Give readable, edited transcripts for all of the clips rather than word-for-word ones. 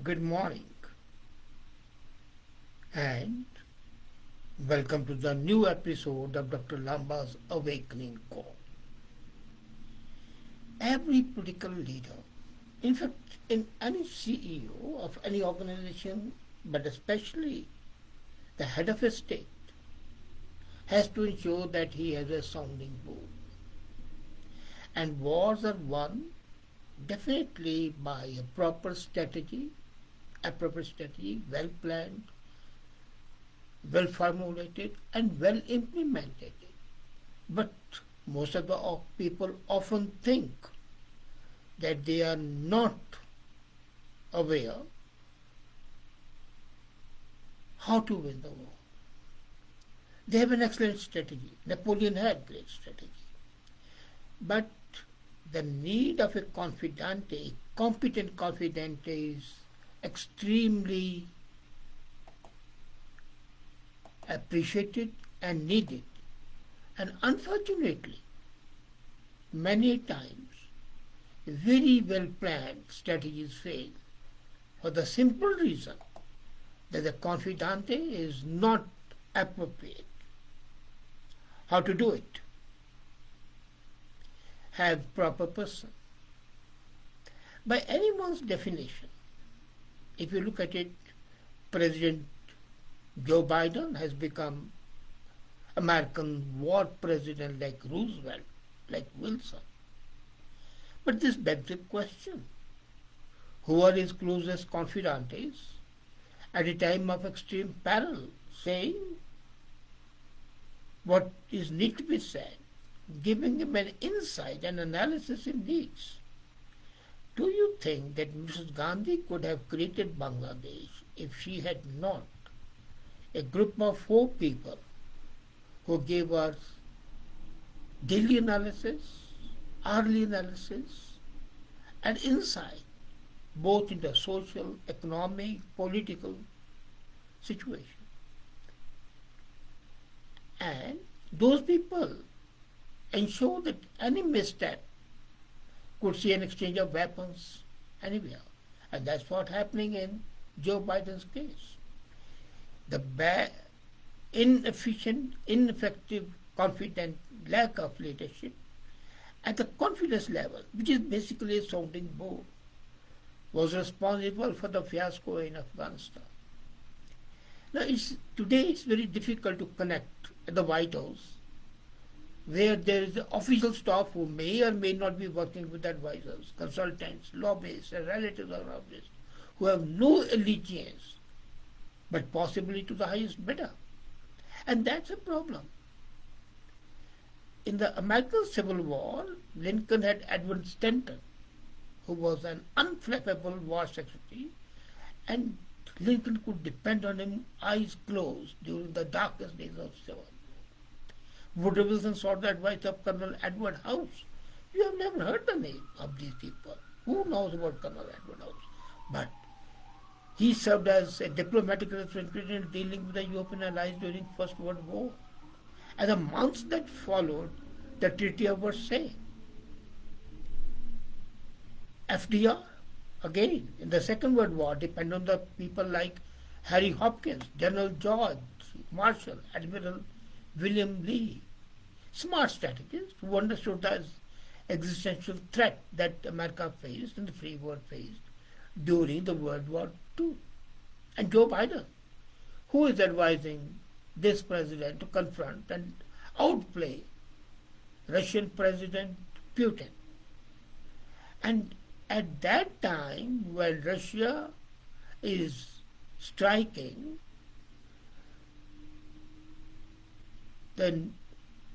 Good morning and welcome to the new episode of Dr. Lamba's Awakening Call. Every political leader, in fact, in any CEO of any organization, but especially the head of a state, has to ensure that he has a sounding board. And wars are won definitely by a appropriate strategy, well planned, well formulated, and well implemented. But most of the people often think that they are not aware how to win the war. They have an excellent strategy. Napoleon had great strategy. But the need of a confidante, competent confidante, is extremely appreciated and needed. And unfortunately, many times, very well planned strategies fail for the simple reason that the confidante is not appropriate. How to do it? Have proper person. By anyone's definition, if you look at it, President Joe Biden has become American war president like Roosevelt, like Wilson. But this begs the question, who are his closest confidants at a time of extreme peril, saying what is need to be said, giving him an insight and analysis he needs? Do you think that Mrs. Gandhi could have created Bangladesh if she had not a group of 4 people who gave us daily analysis, hourly analysis, and insight both in the social, economic, political situation? And those people ensure that any misstep could see an exchange of weapons anywhere. And that's what's happening in Joe Biden's case. The inefficient, ineffective, confident lack of leadership at the confidence level, which is basically a sounding board, was responsible for the fiasco in Afghanistan. Now, today it's very difficult to connect at the White House, where there is official staff who may or may not be working with advisors, consultants, lobbyists, and relatives of lobbyists, who have no allegiance, but possibly to the highest bidder. And that's a problem. In the American Civil War, Lincoln had Edward Stanton, who was an unflappable war secretary, and Lincoln could depend on him eyes closed during the darkest days of the Civil War. Woodrow Wilson sought the advice of Colonel Edward House. You have never heard the name of these people. Who knows about Colonel Edward House? But he served as a diplomatic representative dealing with the European allies during First World War. And the months that followed the Treaty of Versailles. FDR, again, in the Second World War, depended on the people like Harry Hopkins, General George Marshall, Admiral William Lee, smart strategists who understood the existential threat that America faced and the free world faced during the World War II. And Joe Biden, who is advising this president to confront and outplay Russian President Putin. And at that time, when Russia is striking the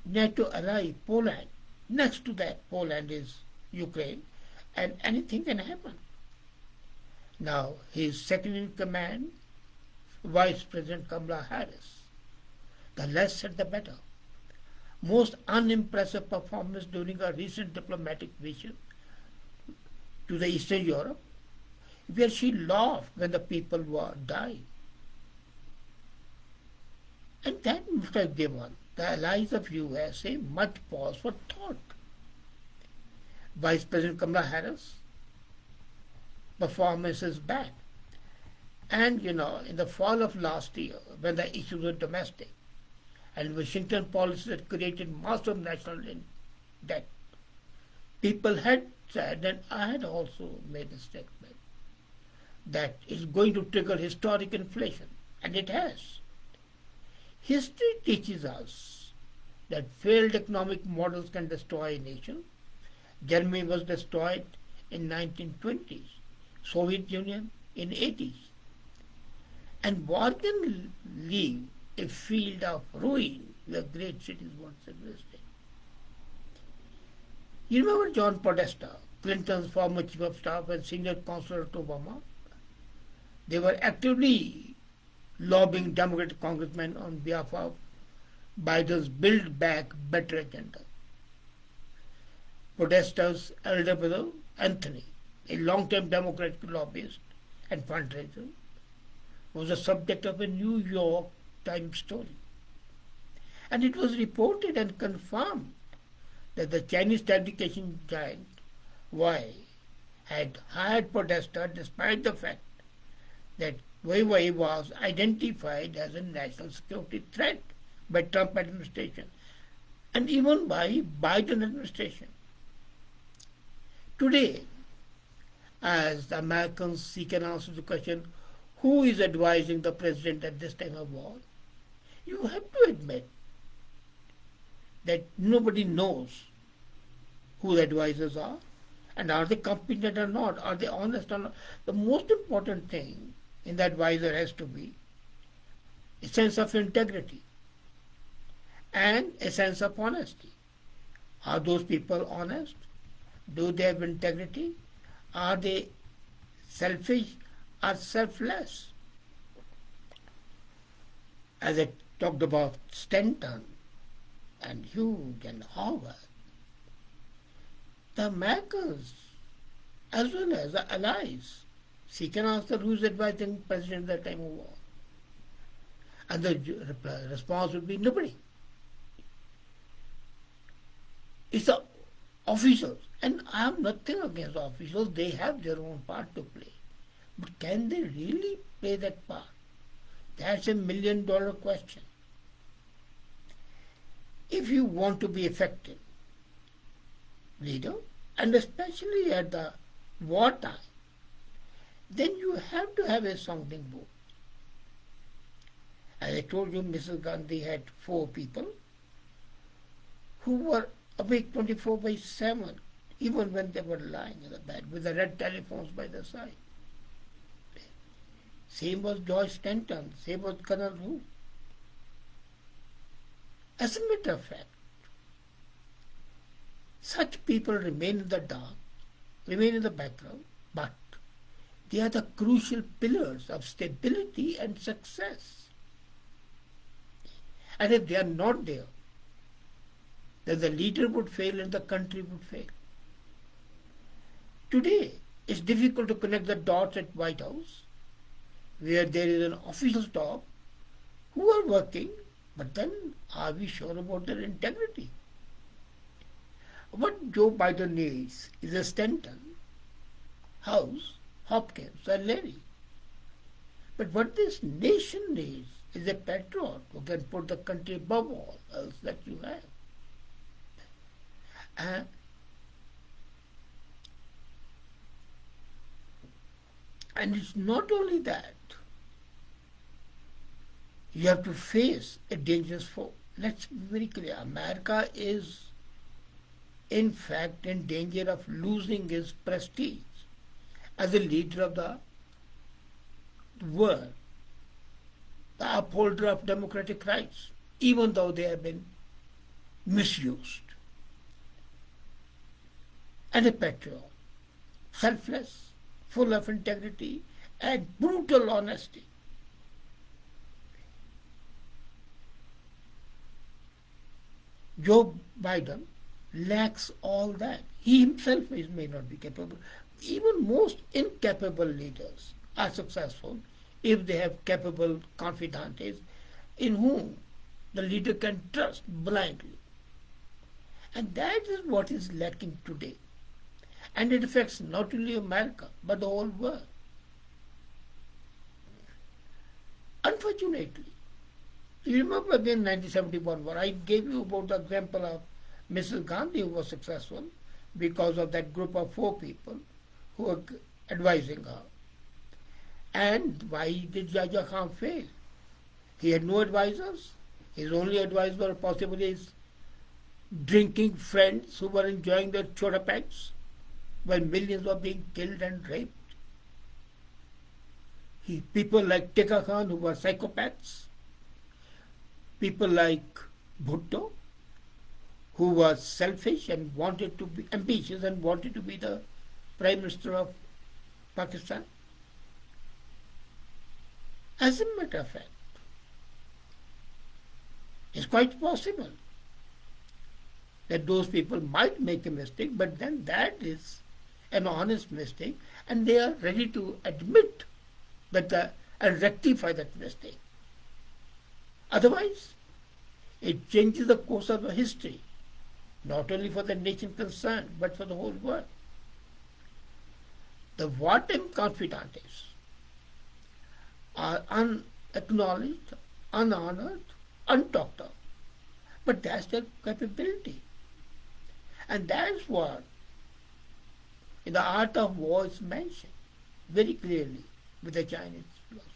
NATO ally Poland, next to that Poland is Ukraine, and anything can happen. Now, his second in command, Vice President Kamala Harris, the less said the better. Most unimpressive performance during a recent diplomatic visit to the Eastern Europe, where she laughed when the people were dying. And that must have given the allies of USA much pause for thought. Vice President Kamala Harris' performance is bad. And in the fall of last year, when the issues were domestic and Washington policies had created massive national debt, people had said, and I had also made a statement, that it's going to trigger historic inflation, and it has. History teaches us that failed economic models can destroy a nation. Germany was destroyed in 1920s, Soviet Union in 80s. And war can leave a field of ruin where great cities once existed. You remember John Podesta, Clinton's former chief of staff and senior counselor to Obama? They were actively lobbying Democratic congressmen on behalf of Biden's Build Back Better agenda. Podesta's elder brother, Anthony, a long-time Democratic lobbyist and fundraiser, was the subject of a New York Times story. And it was reported and confirmed that the Chinese telecommunication giant Huawei had hired Podesta despite the fact that Huawei was identified as a national security threat by Trump administration and even by Biden administration. Today, as the Americans seek an answer to the question, who is advising the president at this time of war, you have to admit that nobody knows who the advisors are, and are they competent or not, are they honest or not. The most important thing in the advisor has to be a sense of integrity and a sense of honesty. Are those people honest? Do they have integrity? Are they selfish or selfless? As I talked about Stanton and Hugh and Howard, the Americans, as well as the allies, seek an answer who is advising president at the time of war. And the response would be nobody. It's the officials. And I have nothing against officials. They have their own part to play. But can they really play that part? That's $1 million question. If you want to be effective leader, and especially at the wartime, then you have to have a sounding board. As I told you, Mrs. Gandhi had 4 people who were awake 24/7, even when they were lying in the bed with the red telephones by their side. Same was George Stanton, same was Colonel Hu. As a matter of fact, such people remain in the dark, remain in the background, but they are the crucial pillars of stability and success. And if they are not there, then the leader would fail and the country would fail. Today, it's difficult to connect the dots at White House, where there is an official staff who are working, but then are we sure about their integrity? What Joe Biden needs is a Stanton, House, Hopkins, and Larry. But what this nation needs is a patriot who can put the country above all else that you have. And it's not only that. You have to face a dangerous foe. Let's be very clear. America is, in fact, in danger of losing its prestige as a leader of the world, the upholder of democratic rights, even though they have been misused. And a patriot, selfless, full of integrity and brutal honesty. Joe Biden lacks all that. He himself may not be capable. Even most incapable leaders are successful if they have capable confidantes in whom the leader can trust blindly. And that is what is lacking today. And it affects not only America, but the whole world. Unfortunately, you remember again 1971 war. I gave you about the example of Mrs. Gandhi who was successful because of that group of 4 people who were advising her. And why did Jaja Khan fail? He had no advisors. His only advisor were possibly his drinking friends who were enjoying their chota packs while millions were being killed and raped. People like Tika Khan who were psychopaths. People like Bhutto who was selfish and wanted to be ambitious and wanted to be the Prime Minister of Pakistan. As a matter of fact, it's quite possible that those people might make a mistake, but then that is an honest mistake, and they are ready to admit that and rectify that mistake. Otherwise, it changes the course of the history, not only for the nation concerned, but for the whole world. The Wartime Confidantes are unacknowledged, unhonored, untalked of. But that's their capability. And that's what in the art of war is mentioned very clearly with the Chinese philosopher.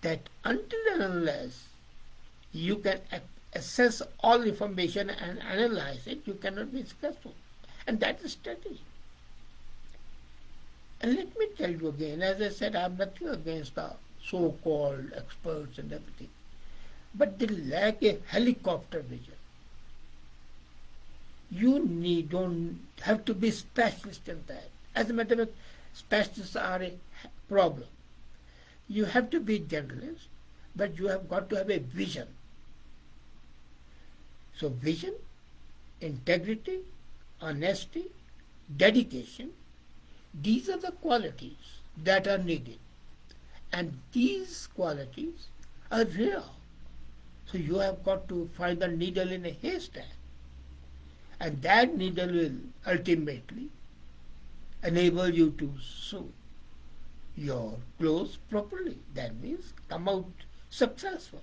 That until and unless you can assess all information and analyze it, you cannot be successful. And that is strategy. And let me tell you again, as I said, I have nothing against the so-called experts and everything, but they lack a helicopter vision. You don't have to be specialist in that. As a matter of fact, specialists are a problem. You have to be generalist, but you have got to have a vision. So vision, integrity, honesty, dedication, these are the qualities that are needed. And these qualities are rare. So you have got to find the needle in a haystack. And that needle will ultimately enable you to sew your clothes properly. That means come out successful.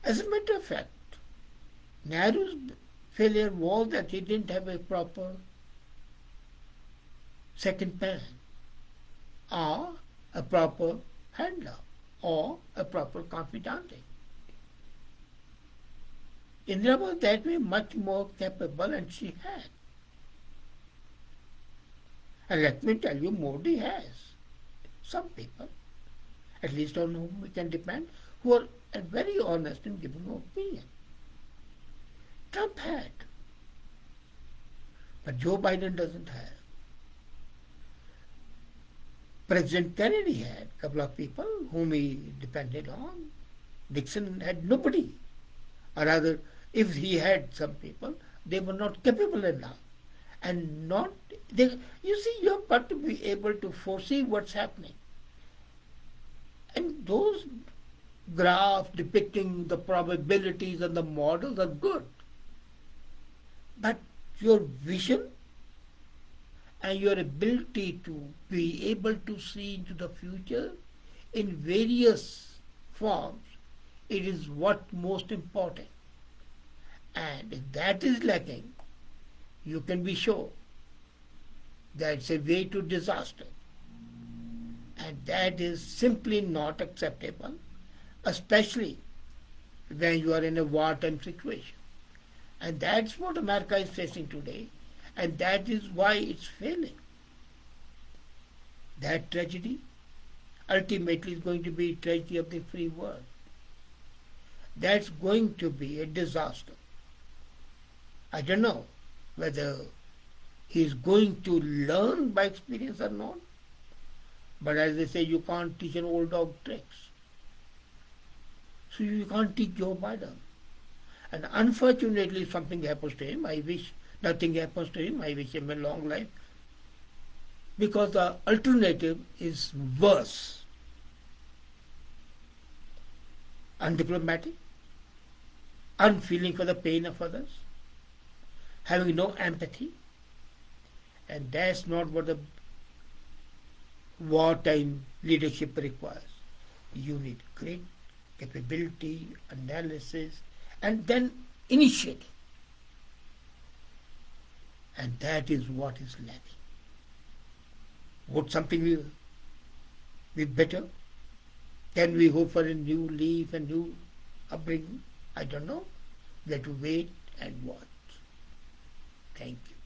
As a matter of fact, Nehru's failure was that he didn't have a proper second man, or a proper handler, or a proper confidante. Indira was that way much more capable, and she had. And let me tell you, Modi has some people, at least on whom we can depend, who are very honest in giving an opinion. Trump had, but Joe Biden doesn't have. President Kennedy had a couple of people whom he depended on. Nixon had nobody. Or rather, if he had some people, they were not capable enough. And you see, you have got to be able to foresee what's happening. And those graphs depicting the probabilities and the models are good. But your vision and your ability to be able to see into the future in various forms, it is what most important. And if that is lacking, you can be sure that it's a way to disaster. And that is simply not acceptable, especially when you are in a wartime situation. And that's what America is facing today, and that is why it's failing. That tragedy ultimately is going to be a tragedy of the free world. That's going to be a disaster. I don't know whether he's going to learn by experience or not, but as they say, you can't teach an old dog tricks. So you can't teach Joe Biden. And unfortunately, if something happens to him, I wish nothing happens to him. I wish him a long life. Because the alternative is worse. Undiplomatic, unfeeling for the pain of others, having no empathy. And that's not what the wartime leadership requires. You need grit, capability, analysis, and then initiative. And that is what is lacking. Would something be better? Can we hope for a new leaf, a new upbringing? I don't know. We have to wait and watch. Thank you.